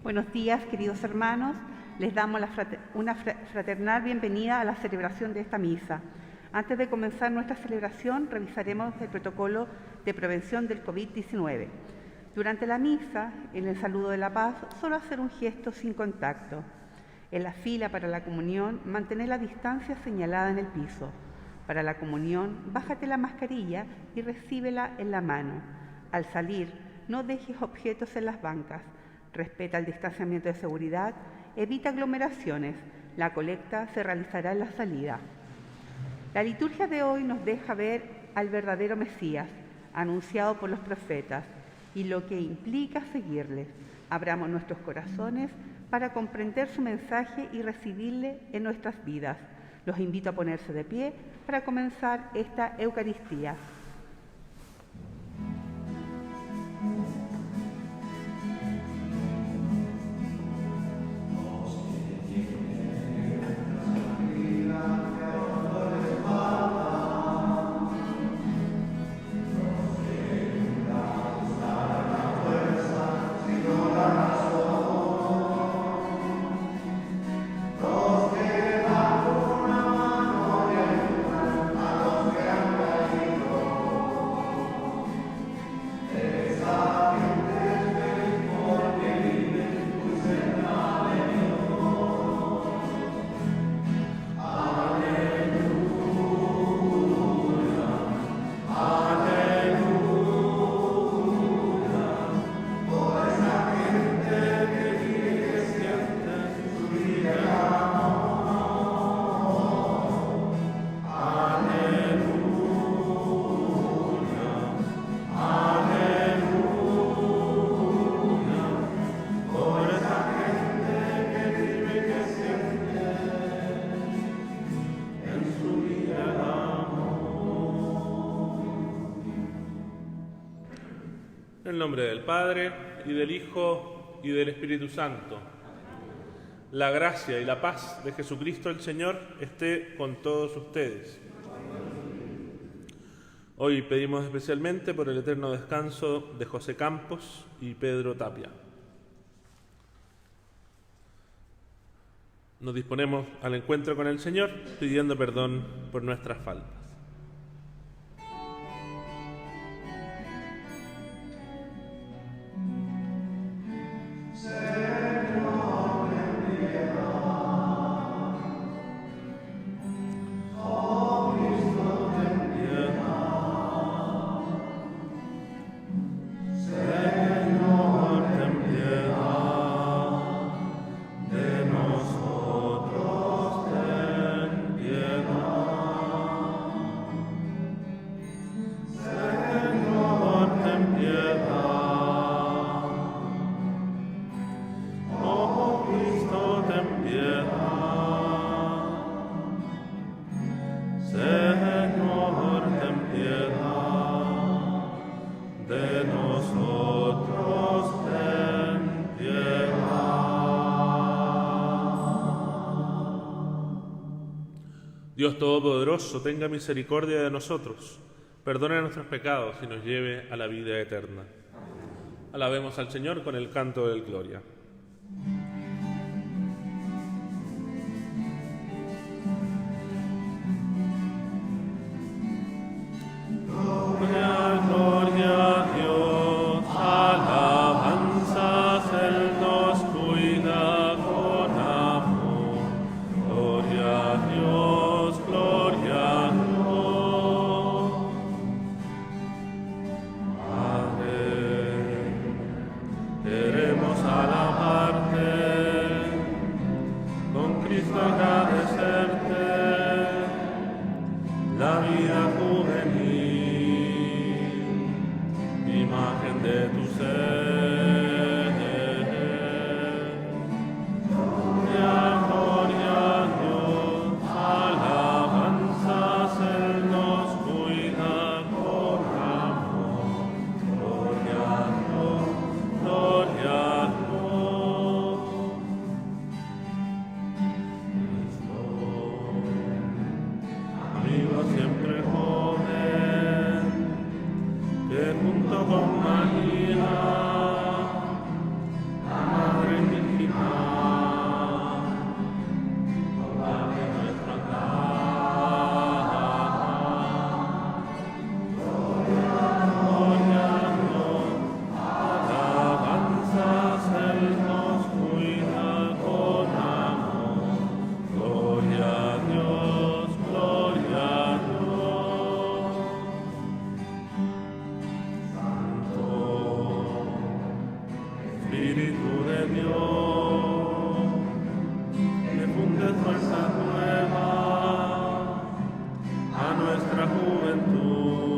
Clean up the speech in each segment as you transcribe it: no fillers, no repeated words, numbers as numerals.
Buenos días, queridos hermanos. Les damos una fraternal bienvenida a la celebración de esta misa. Antes de comenzar nuestra celebración, revisaremos el protocolo de prevención del COVID-19. Durante la misa, en el saludo de la paz, solo hacer un gesto sin contacto. En la fila para la comunión, mantener la distancia señalada en el piso. Para la comunión, bájate la mascarilla y recíbela en la mano. Al salir, no dejes objetos en las bancas. Respeta el distanciamiento de seguridad, evita aglomeraciones. La colecta se realizará en la salida. La liturgia de hoy nos deja ver al verdadero Mesías, anunciado por los profetas, y lo que implica seguirles. Abramos nuestros corazones para comprender su mensaje y recibirle en nuestras vidas. Los invito a ponerse de pie para comenzar esta Eucaristía. En el nombre del Padre, y del Hijo, y del Espíritu Santo. La gracia y la paz de Jesucristo el Señor esté con todos ustedes. Hoy pedimos especialmente por el eterno descanso de José Campos y Pedro Tapia. Nos disponemos al encuentro con el Señor, pidiendo perdón por nuestras faltas. Dios Todopoderoso, tenga misericordia de nosotros, perdone nuestros pecados y nos lleve a la vida eterna. Alabemos al Señor con el canto del Gloria. Gloria, gloria a Dios, alabanzas, Él nos cuida con amor. Gloria a Dios, gloria a Dios. Padre, queremos alabarte, con Cristo agradecerte, la vida juvenil, imagen de tu ser. Gloria, gloria a Dios, alabanzas, Él nos cuida con amor. Gloria a Dios, gloria a Dios. Espíritu de Dios, que funde fuerzas nuevas a nuestra juventud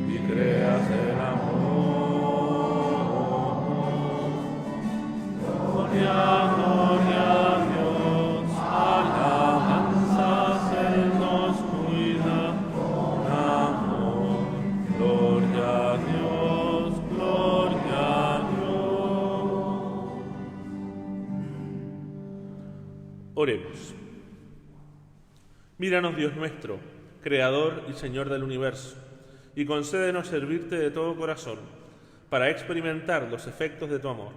y creas el amor. Gloria, gloria a Dios, alabanzas Él nos cuida con amor. Gloria a Dios, gloria a Dios. Oremos. Míranos, Dios nuestro, Creador y Señor del universo, y concédenos servirte de todo corazón, para experimentar los efectos de tu amor.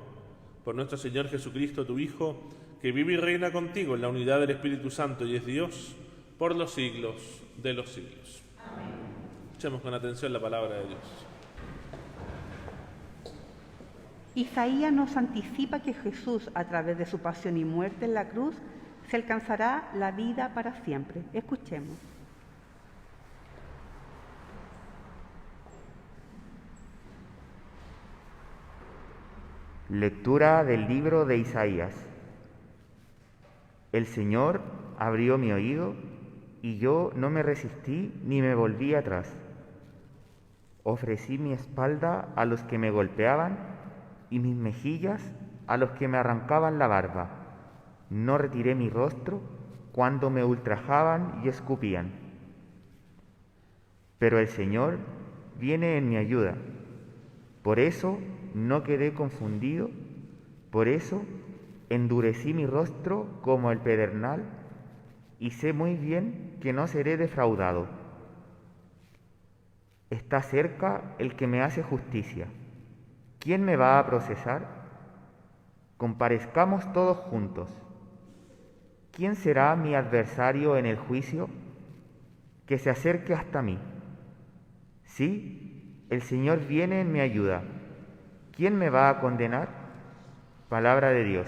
Por nuestro Señor Jesucristo, tu Hijo, que vive y reina contigo en la unidad del Espíritu Santo y es Dios, por los siglos de los siglos. Amén. Escuchemos con atención la palabra de Dios. Isaías nos anticipa que Jesús, a través de su pasión y muerte en la cruz, se alcanzará la vida para siempre. Escuchemos. Lectura del libro de Isaías. El Señor abrió mi oído y yo no me resistí ni me volví atrás. Ofrecí mi espalda a los que me golpeaban y mis mejillas a los que me arrancaban la barba. No retiré mi rostro cuando me ultrajaban y escupían. Pero el Señor viene en mi ayuda. Por eso no quedé confundido, por eso endurecí mi rostro como el pedernal y sé muy bien que no seré defraudado. Está cerca el que me hace justicia. ¿Quién me va a procesar? Comparezcamos todos juntos. ¿Quién será mi adversario en el juicio? Que se acerque hasta mí. Sí, el Señor viene en mi ayuda. ¿Quién me va a condenar? Palabra de Dios.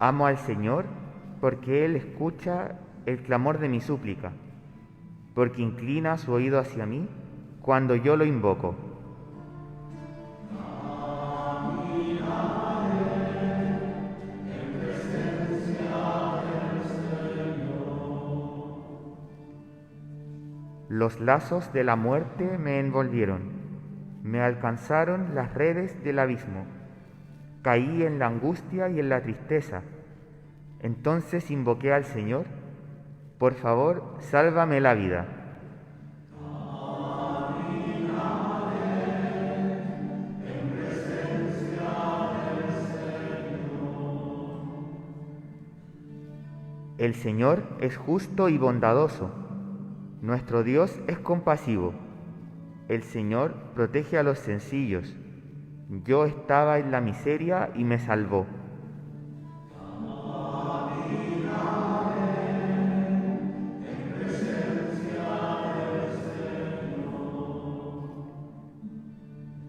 Amo al Señor porque Él escucha el clamor de mi súplica, porque inclina su oído hacia mí cuando yo lo invoco. Los lazos de la muerte me envolvieron, me alcanzaron las redes del abismo. Caí en la angustia y en la tristeza. Entonces invoqué al Señor. Por favor, sálvame la vida. El Señor es justo y bondadoso. Nuestro Dios es compasivo. El Señor protege a los sencillos. Yo estaba en la miseria y me salvó.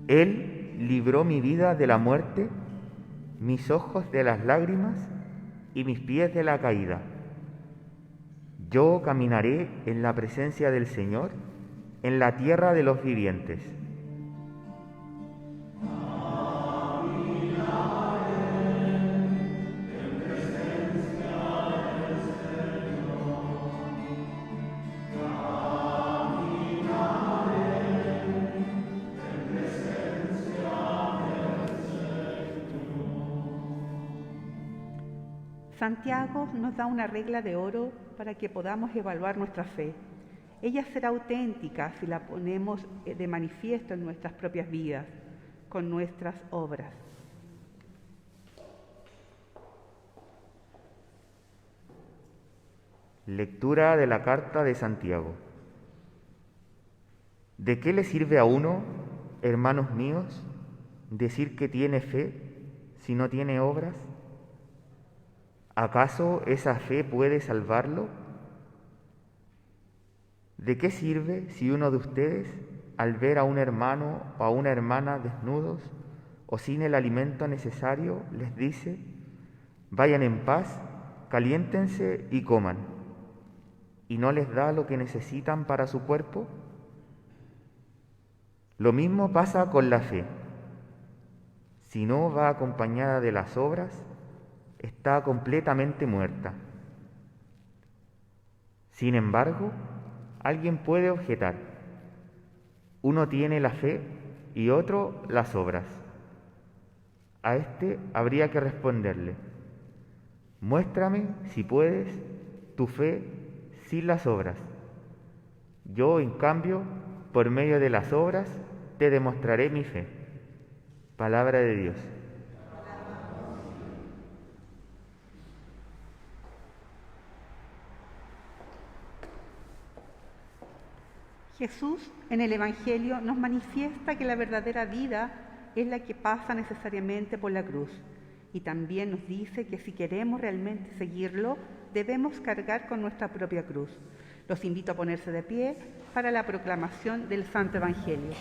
Él libró mi vida de la muerte, mis ojos de las lágrimas y mis pies de la caída. Yo caminaré en la presencia del Señor, en la tierra de los vivientes. Santiago nos da una regla de oro para que podamos evaluar nuestra fe. Ella será auténtica si la ponemos de manifiesto en nuestras propias vidas, con nuestras obras. Lectura de la carta de Santiago. ¿De qué le sirve a uno, hermanos míos, decir que tiene fe si no tiene obras? ¿Acaso esa fe puede salvarlo? ¿De qué sirve si uno de ustedes, al ver a un hermano o a una hermana desnudos o sin el alimento necesario, les dice: vayan en paz, caliéntense y coman, y no les da lo que necesitan para su cuerpo? Lo mismo pasa con la fe. Si no va acompañada de las obras, está completamente muerta. Sin embargo, alguien puede objetar: uno tiene la fe y otro las obras. A este habría que responderle: muéstrame, si puedes, tu fe sin las obras. Yo, en cambio, por medio de las obras, te demostraré mi fe. Palabra de Dios. Jesús en el Evangelio nos manifiesta que la verdadera vida es la que pasa necesariamente por la cruz, y también nos dice que si queremos realmente seguirlo, debemos cargar con nuestra propia cruz. Los invito a ponerse de pie para la proclamación del Santo Evangelio.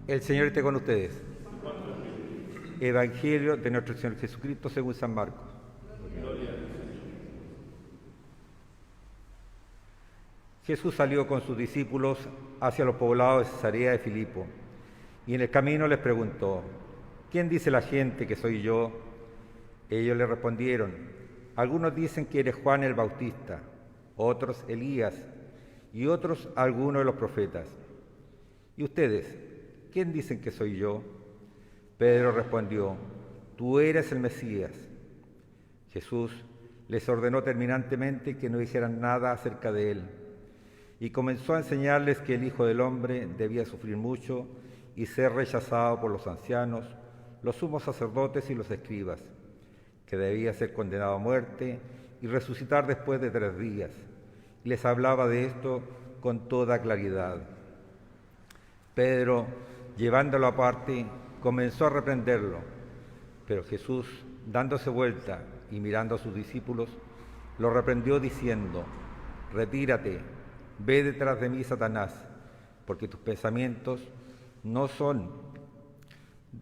El Señor esté con ustedes. Evangelio de nuestro Señor Jesucristo según San Marcos. Jesús salió con sus discípulos hacia los poblados de Cesarea de Filipo, y en el camino les preguntó: ¿quién dice la gente que soy yo? Ellos le respondieron: algunos dicen que eres Juan el Bautista, otros Elías, y otros algunos de los profetas. ¿Y ustedes? ¿Quién dicen que soy yo? Pedro respondió: tú eres el Mesías. Jesús les ordenó terminantemente que no dijeran nada acerca de él, y comenzó a enseñarles que el Hijo del Hombre debía sufrir mucho y ser rechazado por los ancianos, los sumos sacerdotes y los escribas, que debía ser condenado a muerte y resucitar después de 3 días. Y les hablaba de esto con toda claridad. Pedro, llevándolo aparte, comenzó a reprenderlo, pero Jesús, dándose vuelta y mirando a sus discípulos, lo reprendió diciendo: retírate, ve detrás de mí, Satanás, porque tus pensamientos no son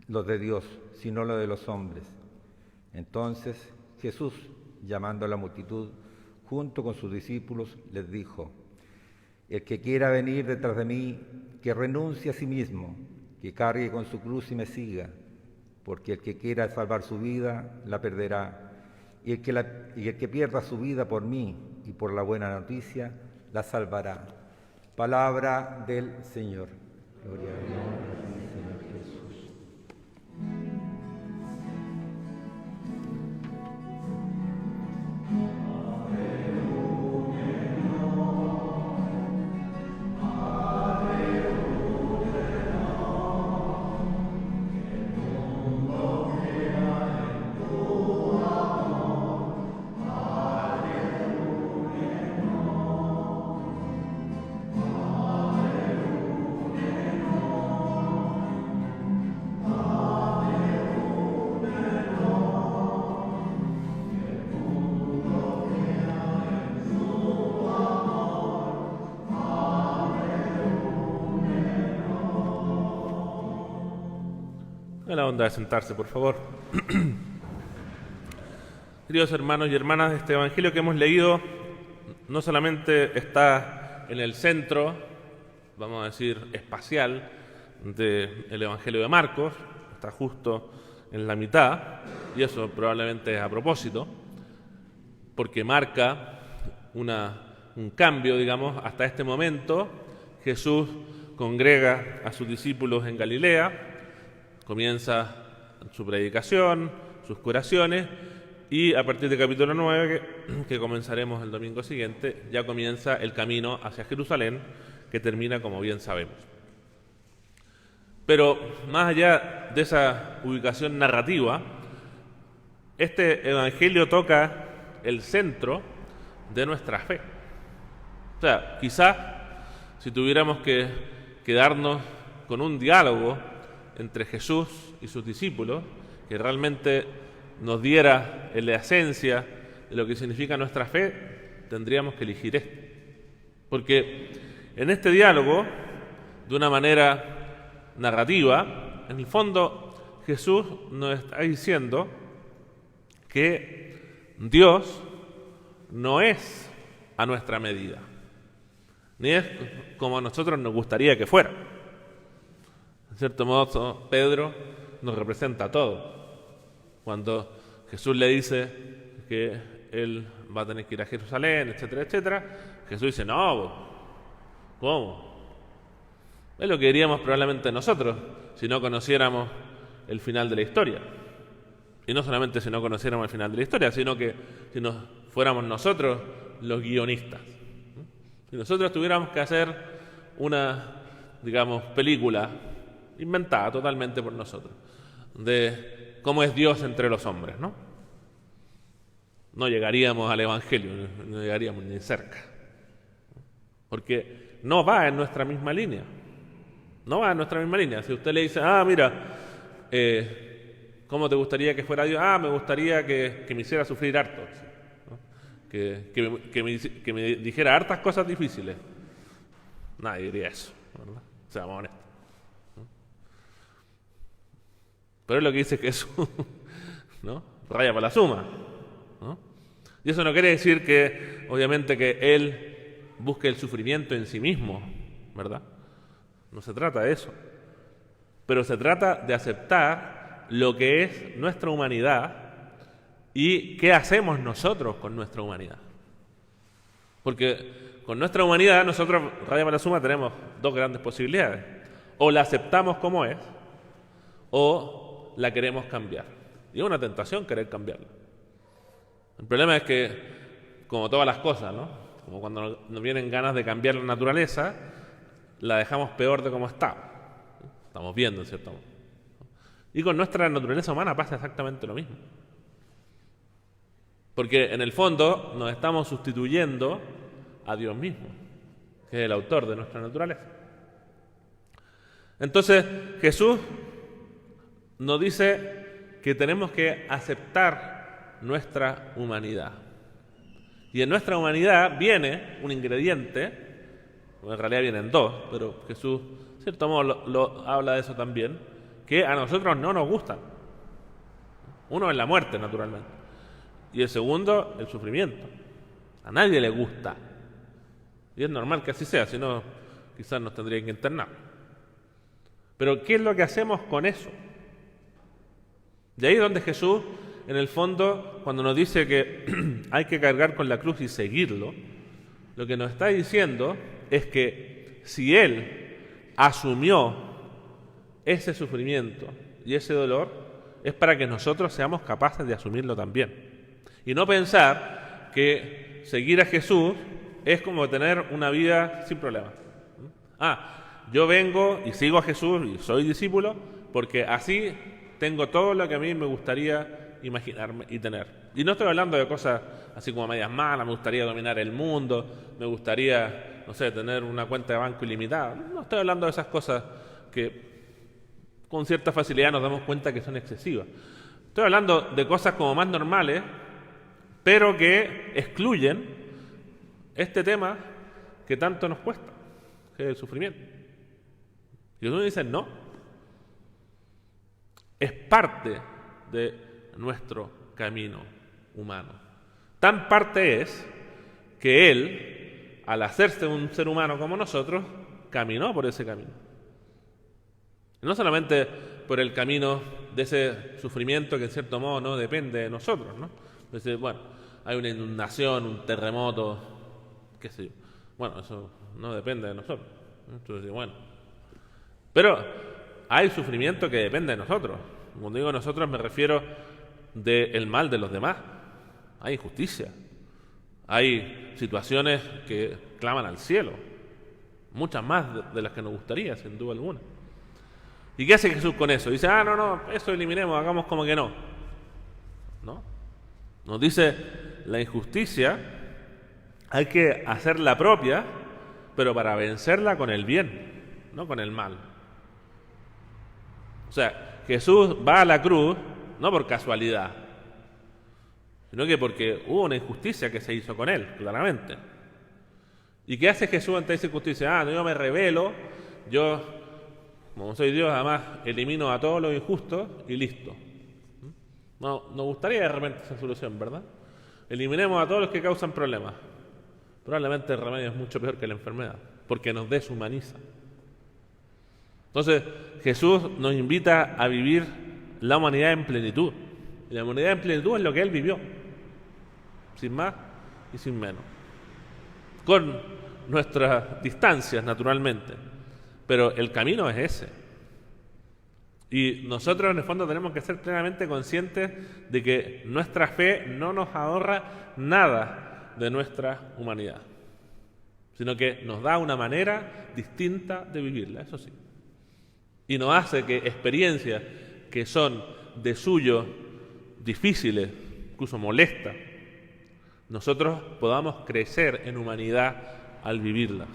los de Dios, sino los de los hombres. Entonces Jesús, llamando a la multitud, junto con sus discípulos, les dijo: el que quiera venir detrás de mí, que renuncie a sí mismo, que cargue con su cruz y me siga, porque el que quiera salvar su vida, la perderá, y el que pierda su vida por mí y por la buena noticia, la salvará. Palabra del Señor. Gloria a Dios, Señor Jesús. A la onda de sentarse, por favor. Queridos hermanos y hermanas, este Evangelio que hemos leído no solamente está en el centro, vamos a decir, espacial del Evangelio de Marcos, está justo en la mitad, y eso probablemente es a propósito, porque marca un cambio, digamos. Hasta este momento Jesús congrega a sus discípulos en Galilea, comienza su predicación, sus curaciones, y a partir del capítulo 9, que comenzaremos el domingo siguiente, ya comienza el camino hacia Jerusalén, que termina, como bien sabemos. Pero más allá de esa ubicación narrativa, este evangelio toca el centro de nuestra fe. O sea, quizás si tuviéramos que quedarnos con un diálogo entre Jesús y sus discípulos, que realmente nos diera en la esencia de lo que significa nuestra fe, tendríamos que elegir este. Porque en este diálogo, de una manera narrativa, en el fondo Jesús nos está diciendo que Dios no es a nuestra medida, ni es como a nosotros nos gustaría que fuera. En cierto modo, Pedro nos representa a todos. Cuando Jesús le dice que él va a tener que ir a Jerusalén, etcétera, etcétera, Jesús dice, no, ¿cómo? Es lo que diríamos probablemente nosotros si no conociéramos el final de la historia. Y no solamente si no conociéramos el final de la historia, sino que si nos fuéramos nosotros los guionistas. Si nosotros tuviéramos que hacer una, digamos, película inventada totalmente por nosotros, de cómo es Dios entre los hombres, ¿no? No llegaríamos al Evangelio, no llegaríamos ni cerca. Porque no va en nuestra misma línea. No va en nuestra misma línea. Si usted le dice, mira, ¿cómo te gustaría que fuera Dios? Me gustaría que me hiciera sufrir harto, ¿no? Que me dijera hartas cosas difíciles. Nadie diría eso, ¿verdad? Seamos honestos. Pero es lo que dice Jesús, ¿no? Raya para la suma, ¿no? Y eso no quiere decir que, obviamente, que Él busque el sufrimiento en sí mismo, ¿verdad? No se trata de eso. Pero se trata de aceptar lo que es nuestra humanidad y qué hacemos nosotros con nuestra humanidad. Porque con nuestra humanidad nosotros, raya para la suma, tenemos dos grandes posibilidades. O la aceptamos como es, o la queremos cambiar. Y es una tentación querer cambiarla. El problema es que, como todas las cosas, ¿no? Como cuando nos vienen ganas de cambiar la naturaleza, la dejamos peor de como está. Estamos viendo, en cierto modo. Y con nuestra naturaleza humana pasa exactamente lo mismo. Porque en el fondo nos estamos sustituyendo a Dios mismo, que es el autor de nuestra naturaleza. Entonces, Jesús nos dice que tenemos que aceptar nuestra humanidad. Y en nuestra humanidad viene un ingrediente, bueno, en realidad vienen dos, pero Jesús, de cierto modo, lo habla de eso también, que a nosotros no nos gustan. Uno es la muerte, naturalmente. Y el segundo, el sufrimiento. A nadie le gusta. Y es normal que así sea, si no, quizás nos tendrían que internar. Pero ¿qué es lo que hacemos con eso? De ahí es donde Jesús, en el fondo, cuando nos dice que hay que cargar con la cruz y seguirlo, lo que nos está diciendo es que si Él asumió ese sufrimiento y ese dolor, es para que nosotros seamos capaces de asumirlo también. Y no pensar que seguir a Jesús es como tener una vida sin problemas. Yo vengo y sigo a Jesús y soy discípulo porque así tengo todo lo que a mí me gustaría imaginarme y tener. Y no estoy hablando de cosas así como medias malas, me gustaría dominar el mundo, me gustaría, no sé, tener una cuenta de banco ilimitada. No estoy hablando de esas cosas que con cierta facilidad nos damos cuenta que son excesivas. Estoy hablando de cosas como más normales, pero que excluyen este tema que tanto nos cuesta, que es el sufrimiento. Y uno dice, no, es parte de nuestro camino humano. Tan parte es que Él, al hacerse un ser humano como nosotros, caminó por ese camino. Y no solamente por el camino de ese sufrimiento que en cierto modo no depende de nosotros, ¿no? Entonces, bueno, hay una inundación, un terremoto, qué sé yo. Bueno, eso no depende de nosotros, ¿no? Entonces, bueno, Pero hay sufrimiento que depende de nosotros. Cuando digo nosotros me refiero del mal de los demás. Hay injusticia. Hay situaciones que claman al cielo. Muchas más de las que nos gustaría, sin duda alguna. ¿Y qué hace Jesús con eso? Dice, no, eso eliminemos, hagamos como que no. ¿No? Nos dice, la injusticia hay que hacerla propia, pero para vencerla con el bien, no con el mal. O sea, Jesús va a la cruz no por casualidad, sino que porque hubo una injusticia que se hizo con él, claramente. ¿Y qué hace Jesús ante esa injusticia? No, yo me rebelo, yo, como soy Dios, además elimino a todos los injustos y listo. No, nos gustaría de repente esa solución, ¿verdad? Eliminemos a todos los que causan problemas. Probablemente el remedio es mucho peor que la enfermedad, porque nos deshumaniza. Entonces, Jesús nos invita a vivir la humanidad en plenitud. Y la humanidad en plenitud es lo que Él vivió, sin más y sin menos. Con nuestras distancias, naturalmente, pero el camino es ese. Y nosotros, en el fondo, tenemos que ser plenamente conscientes de que nuestra fe no nos ahorra nada de nuestra humanidad, sino que nos da una manera distinta de vivirla, eso sí. Y nos hace que experiencias que son de suyo difíciles, incluso molestas, nosotros podamos crecer en humanidad al vivirlas,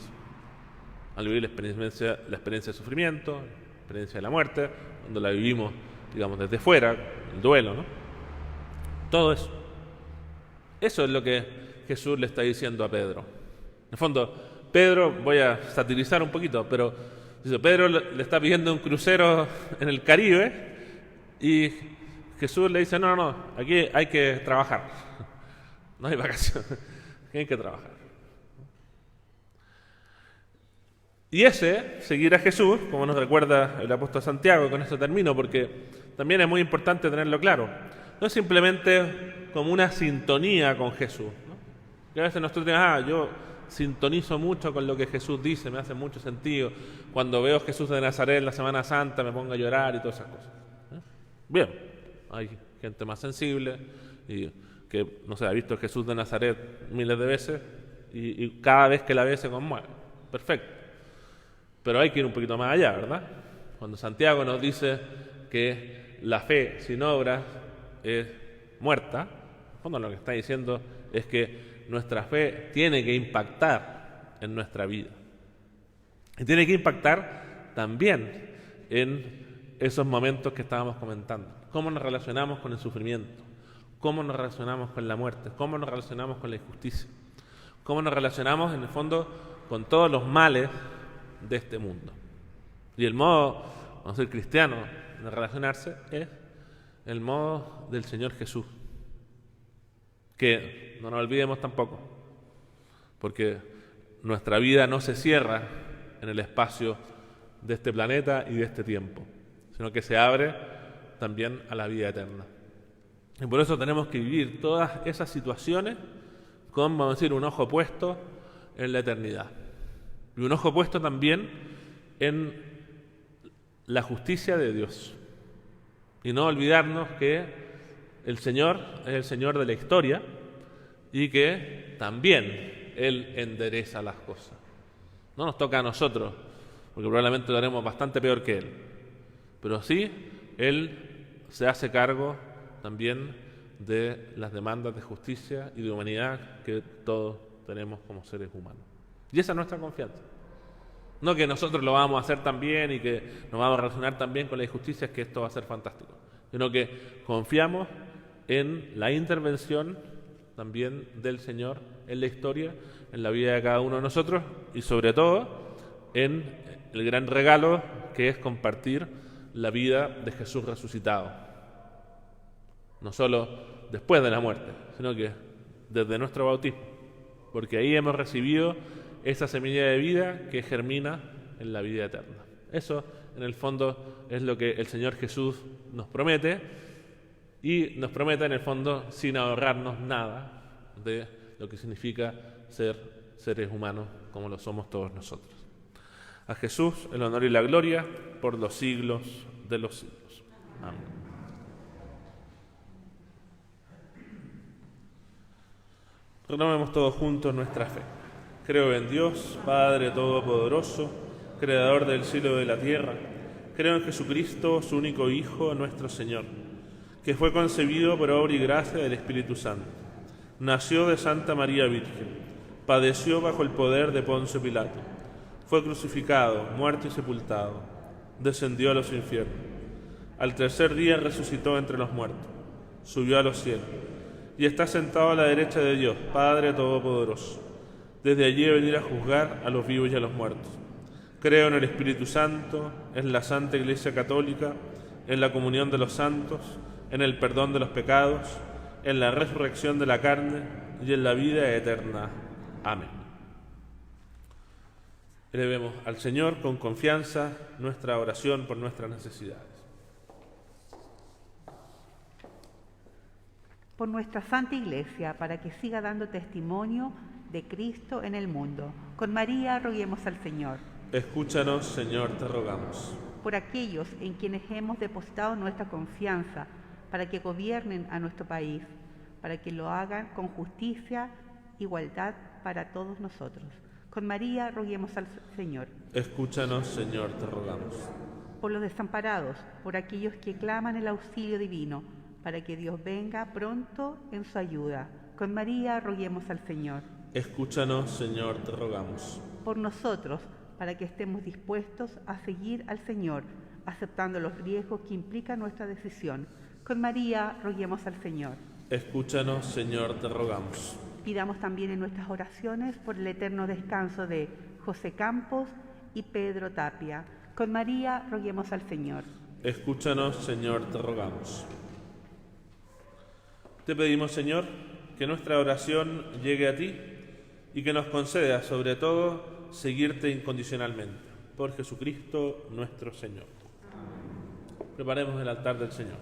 al vivir la experiencia de sufrimiento, la experiencia de la muerte, cuando la vivimos, digamos, desde fuera, el duelo, ¿no? Todo eso. Eso es lo que Jesús le está diciendo a Pedro. En el fondo, Pedro, voy a satirizar un poquito, pero dice, Pedro le está pidiendo un crucero en el Caribe y Jesús le dice, no, aquí hay que trabajar. No hay vacaciones, aquí hay que trabajar. Y seguir a Jesús, como nos recuerda el apóstol Santiago, con esto termino, porque también es muy importante tenerlo claro. No es simplemente como una sintonía con Jesús, ¿no? Que a veces nosotros decimos, yo sintonizo mucho con lo que Jesús dice, me hace mucho sentido. Cuando veo a Jesús de Nazaret en la Semana Santa me pongo a llorar y todas esas cosas. Bien, hay gente más sensible y que, no sé, ha visto a Jesús de Nazaret miles de veces y cada vez que la ve se conmueve. Perfecto. Pero hay que ir un poquito más allá, ¿verdad? Cuando Santiago nos dice que la fe sin obras es muerta, en el fondo lo que está diciendo es que nuestra fe tiene que impactar en nuestra vida. Y tiene que impactar también en esos momentos que estábamos comentando. Cómo nos relacionamos con el sufrimiento, cómo nos relacionamos con la muerte, cómo nos relacionamos con la injusticia, cómo nos relacionamos, en el fondo, con todos los males de este mundo. Y el modo, vamos a ser cristiano, de relacionarse es el modo del Señor Jesús. Que no nos olvidemos tampoco, porque nuestra vida no se cierra en el espacio de este planeta y de este tiempo, sino que se abre también a la vida eterna. Y por eso tenemos que vivir todas esas situaciones con, vamos a decir, un ojo puesto en la eternidad. Y un ojo puesto también en la justicia de Dios. Y no olvidarnos que el Señor es el Señor de la historia y que también Él endereza las cosas. No nos toca a nosotros, porque probablemente lo haremos bastante peor que Él. Pero sí, Él se hace cargo también de las demandas de justicia y de humanidad que todos tenemos como seres humanos. Y esa es nuestra confianza. No que nosotros lo vamos a hacer tan bien y que nos vamos a relacionar tan bien con la injusticia, es que esto va a ser fantástico, sino que confiamos en la intervención también del Señor en la historia, en la vida de cada uno de nosotros y sobre todo en el gran regalo que es compartir la vida de Jesús resucitado. No solo después de la muerte, sino que desde nuestro bautismo, porque ahí hemos recibido esa semilla de vida que germina en la vida eterna. Eso, en el fondo, es lo que el Señor Jesús nos promete y nos promete, en el fondo, sin ahorrarnos nada de lo que significa ser seres humanos como lo somos todos nosotros. A Jesús el honor y la gloria por los siglos de los siglos. Amén. Renovemos todos juntos nuestra fe. Creo en Dios, Padre Todopoderoso, Creador del cielo y de la tierra. Creo en Jesucristo, su único Hijo, nuestro Señor, que fue concebido por obra y gracia del Espíritu Santo. Nació de Santa María Virgen, padeció bajo el poder de Poncio Pilato, fue crucificado, muerto y sepultado, descendió a los infiernos. Al tercer día resucitó entre los muertos, subió a los cielos y está sentado a la derecha de Dios, Padre Todopoderoso. Desde allí venir a juzgar a los vivos y a los muertos. Creo en el Espíritu Santo, en la Santa Iglesia Católica, en la comunión de los santos, en el perdón de los pecados, en la resurrección de la carne y en la vida eterna. Amén. Elevemos al Señor con confianza nuestra oración por nuestras necesidades. Por nuestra Santa Iglesia, para que siga dando testimonio de Cristo en el mundo. Con María roguemos al Señor. Escúchanos, Señor, te rogamos. Por aquellos en quienes hemos depositado nuestra confianza, para que gobiernen a nuestro país, para que lo hagan con justicia, igualdad para todos nosotros. Con María roguemos al Señor. Escúchanos, Señor, te rogamos. Por los desamparados, por aquellos que claman el auxilio divino, para que Dios venga pronto en su ayuda. Con María roguemos al Señor. Escúchanos, Señor, te rogamos. Por nosotros, para que estemos dispuestos a seguir al Señor, aceptando los riesgos que implica nuestra decisión. Con María roguemos al Señor. Escúchanos, Señor, te rogamos. Pidamos también en nuestras oraciones por el eterno descanso de José Campos y Pedro Tapia. Con María roguemos al Señor. Escúchanos, Señor, te rogamos. Te pedimos, Señor, que nuestra oración llegue a ti y que nos conceda, sobre todo, seguirte incondicionalmente. Por Jesucristo nuestro Señor. Preparemos el altar del Señor.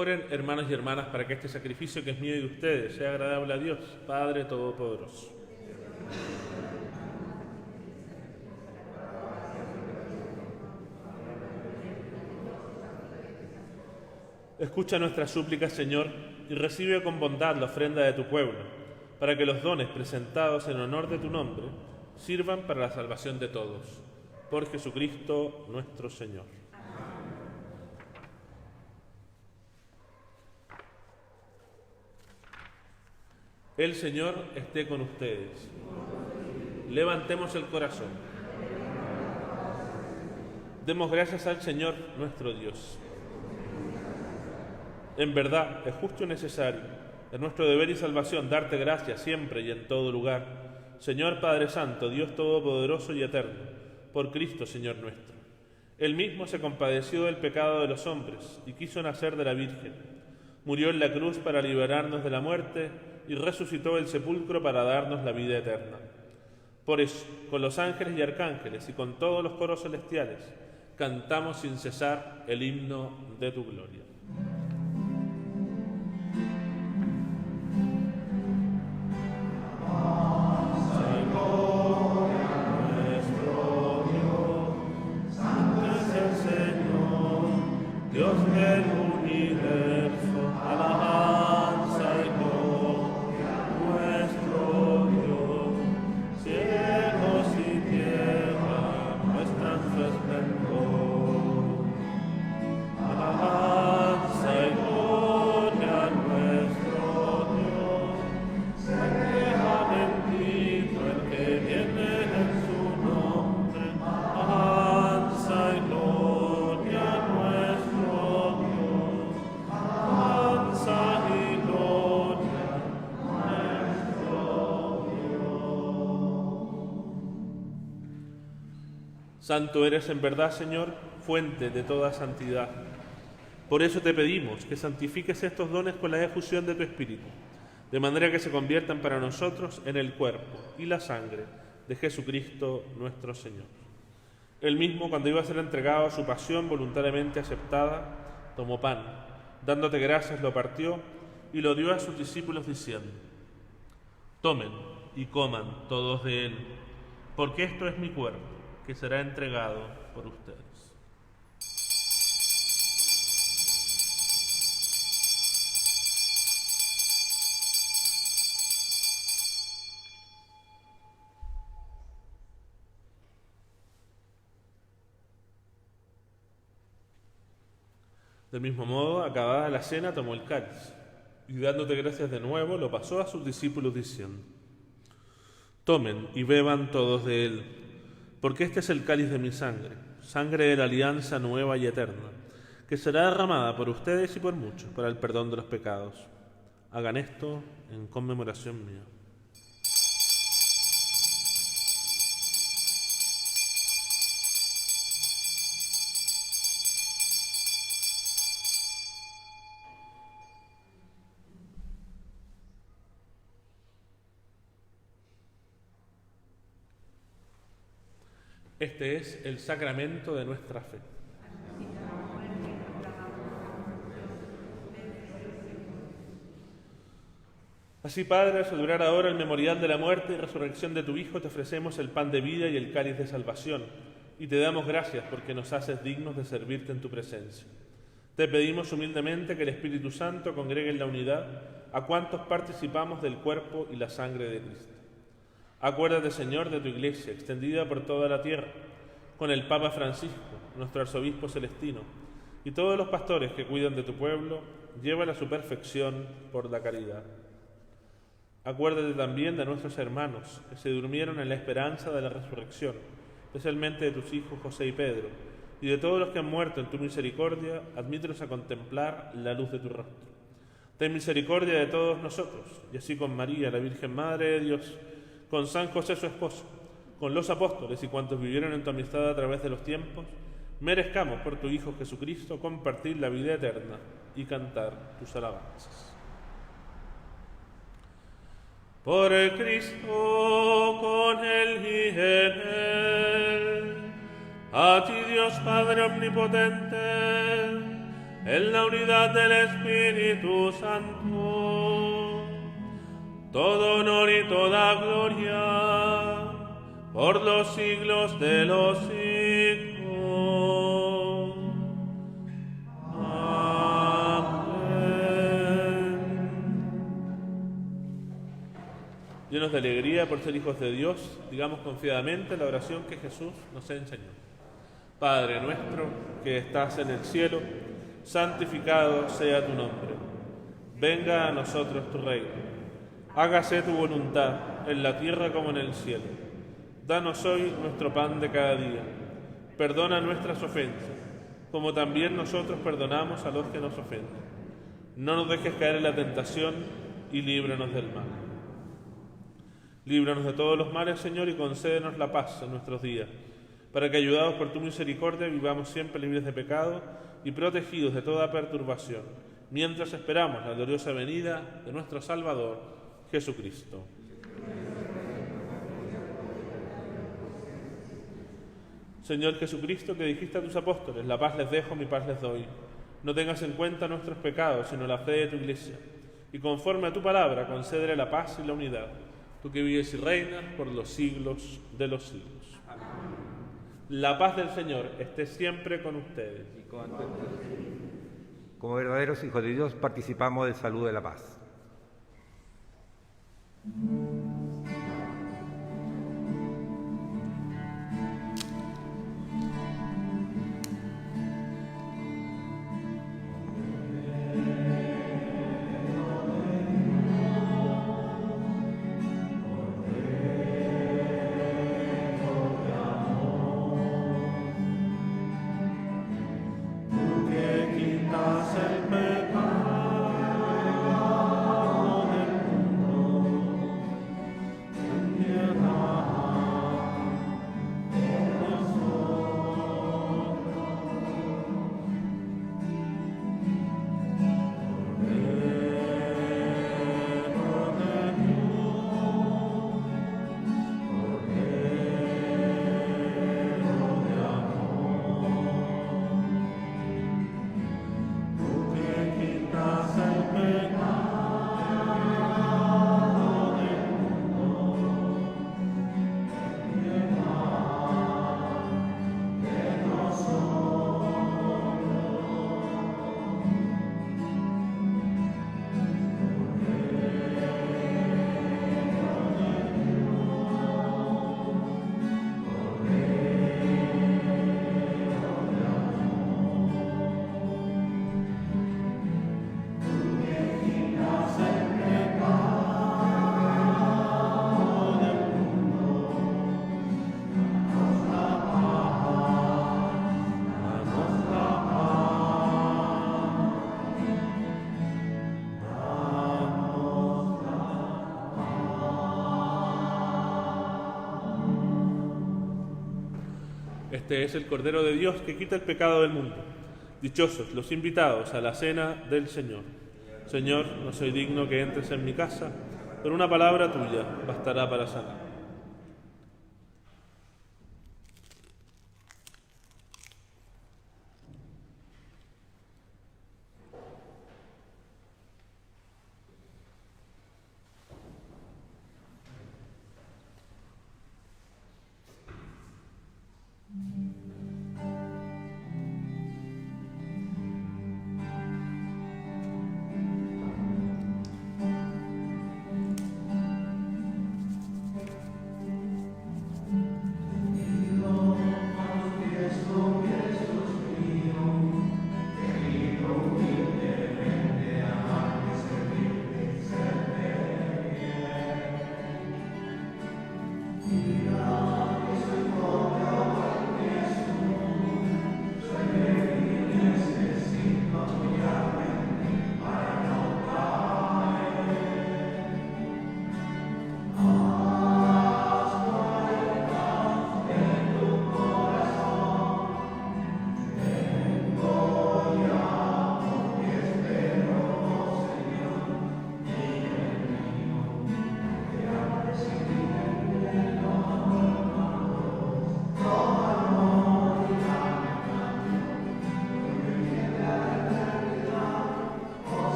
Oren, hermanos y hermanas, para que este sacrificio que es mío y de ustedes sea agradable a Dios, Padre Todopoderoso. Escucha nuestras súplicas, Señor, y recibe con bondad la ofrenda de tu pueblo, para que los dones presentados en honor de tu nombre sirvan para la salvación de todos. Por Jesucristo nuestro Señor. El Señor esté con ustedes. Levantemos el corazón. Demos gracias al Señor nuestro Dios. En verdad, es justo y necesario, es nuestro deber y salvación darte gracias siempre y en todo lugar, Señor Padre Santo, Dios Todopoderoso y Eterno, por Cristo, Señor nuestro. Él mismo se compadeció del pecado de los hombres y quiso nacer de la Virgen. Murió en la cruz para liberarnos de la muerte y resucitó del sepulcro para darnos la vida eterna. Por eso, con los ángeles y arcángeles y con todos los coros celestiales, cantamos sin cesar el himno de tu gloria. Santo eres en verdad, Señor, fuente de toda santidad. Por eso te pedimos que santifiques estos dones con la efusión de tu Espíritu, de manera que se conviertan para nosotros en el cuerpo y la sangre de Jesucristo nuestro Señor. Él mismo, cuando iba a ser entregado a su pasión voluntariamente aceptada, tomó pan, dándote gracias, lo partió y lo dio a sus discípulos diciendo: tomen y coman todos de él, porque esto es mi cuerpo, que será entregado por ustedes. Del mismo modo, acabada la cena, tomó el cáliz y dándote gracias de nuevo, lo pasó a sus discípulos diciendo: tomen y beban todos de él, porque este es el cáliz de mi sangre, sangre de la alianza nueva y eterna, que será derramada por ustedes y por muchos para el perdón de los pecados. Hagan esto en conmemoración mía. Este es el sacramento de nuestra fe. Así, Padre, al celebrar ahora el memorial de la muerte y resurrección de tu Hijo, te ofrecemos el pan de vida y el cáliz de salvación, y te damos gracias porque nos haces dignos de servirte en tu presencia. Te pedimos humildemente que el Espíritu Santo congregue en la unidad a cuantos participamos del cuerpo y la sangre de Cristo. Acuérdate, Señor, de tu Iglesia, extendida por toda la tierra, con el Papa Francisco, nuestro arzobispo celestino, y todos los pastores que cuidan de tu pueblo, llévala a su perfección por la caridad. Acuérdate también de nuestros hermanos que se durmieron en la esperanza de la resurrección, especialmente de tus hijos José y Pedro, y de todos los que han muerto en tu misericordia, admítelos a contemplar la luz de tu rostro. Ten misericordia de todos nosotros, y así con María, la Virgen Madre de Dios, con San José su esposo, con los apóstoles y cuantos vivieron en tu amistad a través de los tiempos, merezcamos por tu Hijo Jesucristo compartir la vida eterna y cantar tus alabanzas. Por el Cristo, con Él y en Él, a ti Dios Padre Omnipotente, en la unidad del Espíritu Santo, todo honor y toda gloria por los siglos de los siglos. Amén. Llenos de alegría por ser hijos de Dios, digamos confiadamente la oración que Jesús nos enseñó. Padre nuestro que estás en el cielo, santificado sea tu nombre. Venga a nosotros tu reino. Hágase tu voluntad, en la tierra como en el cielo. Danos hoy nuestro pan de cada día. Perdona nuestras ofensas, como también nosotros perdonamos a los que nos ofenden. No nos dejes caer en la tentación y líbranos del mal. Líbranos de todos los males, Señor, y concédenos la paz en nuestros días, para que, ayudados por tu misericordia, vivamos siempre libres de pecado y protegidos de toda perturbación, mientras esperamos la gloriosa venida de nuestro Salvador, Jesucristo. Señor Jesucristo, que dijiste a tus apóstoles, la paz les dejo, mi paz les doy. No tengas en cuenta nuestros pecados, sino la fe de tu Iglesia. Y conforme a tu palabra, concédele la paz y la unidad. Tú que vives y reinas por los siglos de los siglos. Amén. La paz del Señor esté siempre con ustedes. Y con tu espíritu. Como verdaderos hijos de Dios, participamos del saludo de la paz. Este es el Cordero de Dios que quita el pecado del mundo. Dichosos los invitados a la cena del Señor. Señor, no soy digno que entres en mi casa, pero una palabra tuya bastará para sanar.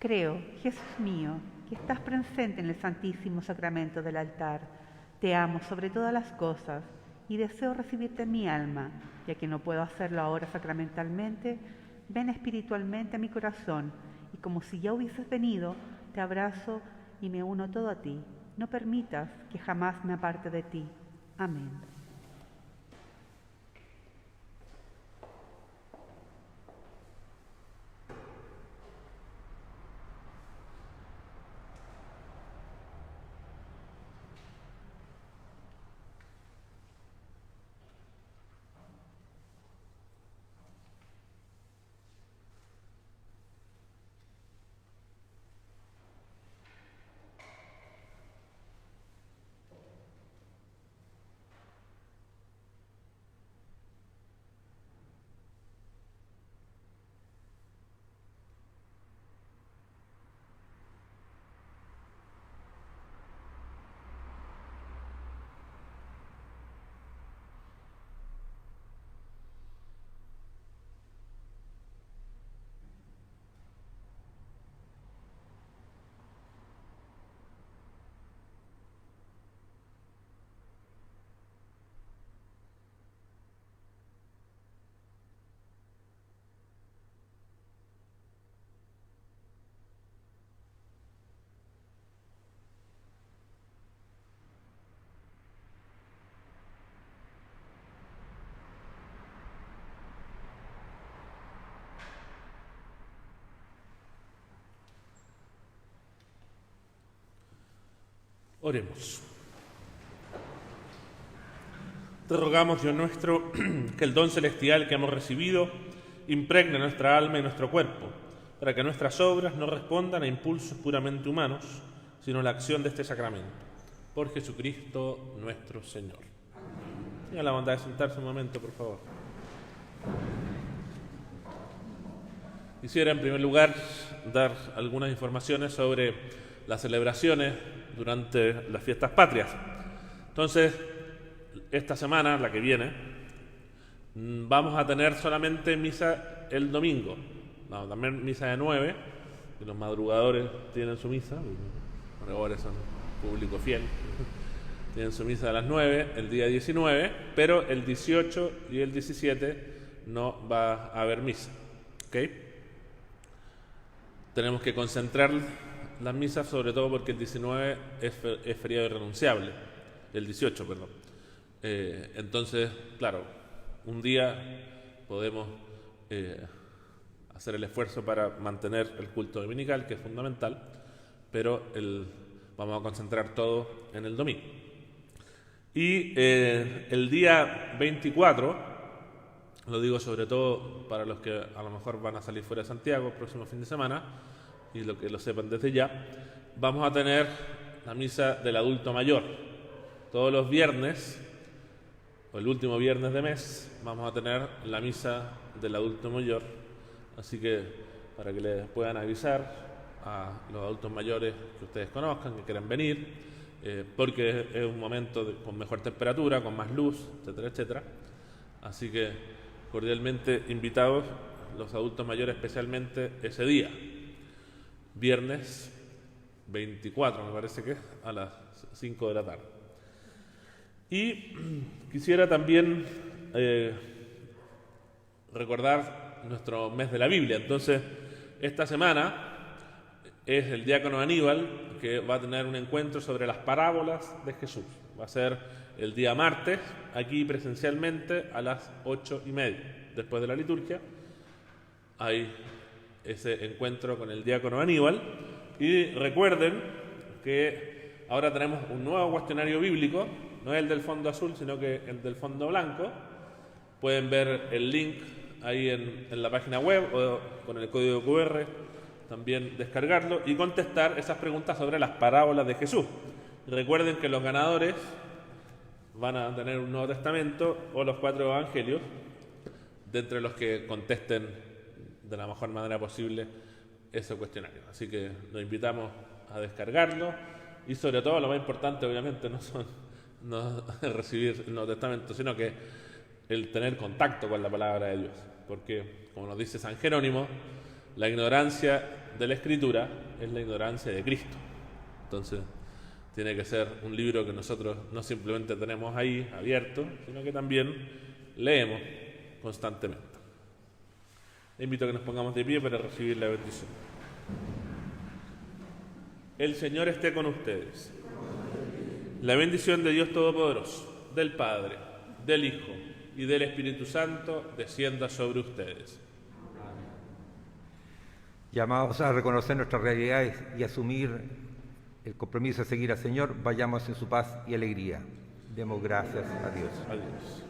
Creo, Jesús mío, que estás presente en el Santísimo Sacramento del altar. Te amo sobre todas las cosas y deseo recibirte en mi alma, ya que no puedo hacerlo ahora sacramentalmente. Ven espiritualmente a mi corazón y como si ya hubieses venido, te abrazo y me uno todo a ti. No permitas que jamás me aparte de ti. Amén. Oremos. Te rogamos, Dios nuestro, que el don celestial que hemos recibido impregne nuestra alma y nuestro cuerpo, para que nuestras obras no respondan a impulsos puramente humanos, sino a la acción de este sacramento. Por Jesucristo nuestro Señor. Tenga la bondad de sentarse un momento, por favor. Quisiera, en primer lugar, dar algunas informaciones sobre las celebraciones durante las fiestas patrias. Entonces, esta semana, la que viene, vamos a tener solamente misa el domingo. No, también misa de 9, que los madrugadores tienen su misa, los madrugadores son público fiel, tienen su misa a las 9, el día 19, pero el 18 y el 17 no va a haber misa. ¿Ok? Tenemos que concentrar las misas, sobre todo porque el 19 es feriado irrenunciable, el 18, perdón. Entonces, claro, un día podemos hacer el esfuerzo para mantener el culto dominical, que es fundamental, pero vamos a concentrar todo en el domingo. Y el día 24, lo digo sobre todo para los que a lo mejor van a salir fuera de Santiago el próximo fin de semana, y lo que lo sepan desde ya, vamos a tener la misa del adulto mayor. Todos los viernes, o el último viernes de mes, vamos a tener la misa del adulto mayor. Así que para que les puedan avisar a los adultos mayores que ustedes conozcan, que quieran venir, porque es un momento con mejor temperatura, con más luz, etcétera, etcétera. Así que cordialmente invitados los adultos mayores, especialmente ese día. Viernes 24, me parece que es, a las 5 de la tarde. Y quisiera también recordar nuestro mes de la Biblia. Entonces, esta semana es el diácono Aníbal, que va a tener un encuentro sobre las parábolas de Jesús. Va a ser el día martes, aquí presencialmente, a las 8:30, después de la liturgia. Hay ese encuentro con el diácono Aníbal. Y recuerden que ahora tenemos un nuevo cuestionario bíblico, no es el del fondo azul, sino que el del fondo blanco. Pueden ver el link ahí en la página web o con el código QR, también descargarlo y contestar esas preguntas sobre las parábolas de Jesús. Recuerden que los ganadores van a tener un Nuevo Testamento o los 4 evangelios, de entre los que contesten de la mejor manera posible ese cuestionario. Así que los invitamos a descargarlo y sobre todo lo más importante obviamente no es recibir el Nuevo Testamento, sino que el tener contacto con la palabra de Dios, porque como nos dice San Jerónimo, la ignorancia de la Escritura es la ignorancia de Cristo. Entonces, tiene que ser un libro que nosotros no simplemente tenemos ahí abierto, sino que también leemos constantemente. Le invito a que nos pongamos de pie para recibir la bendición. El Señor esté con ustedes. La bendición de Dios Todopoderoso, del Padre, del Hijo y del Espíritu Santo descienda sobre ustedes. Llamados a reconocer nuestras realidades y asumir el compromiso de seguir al Señor, vayamos en su paz y alegría. Demos gracias a Dios. Adiós.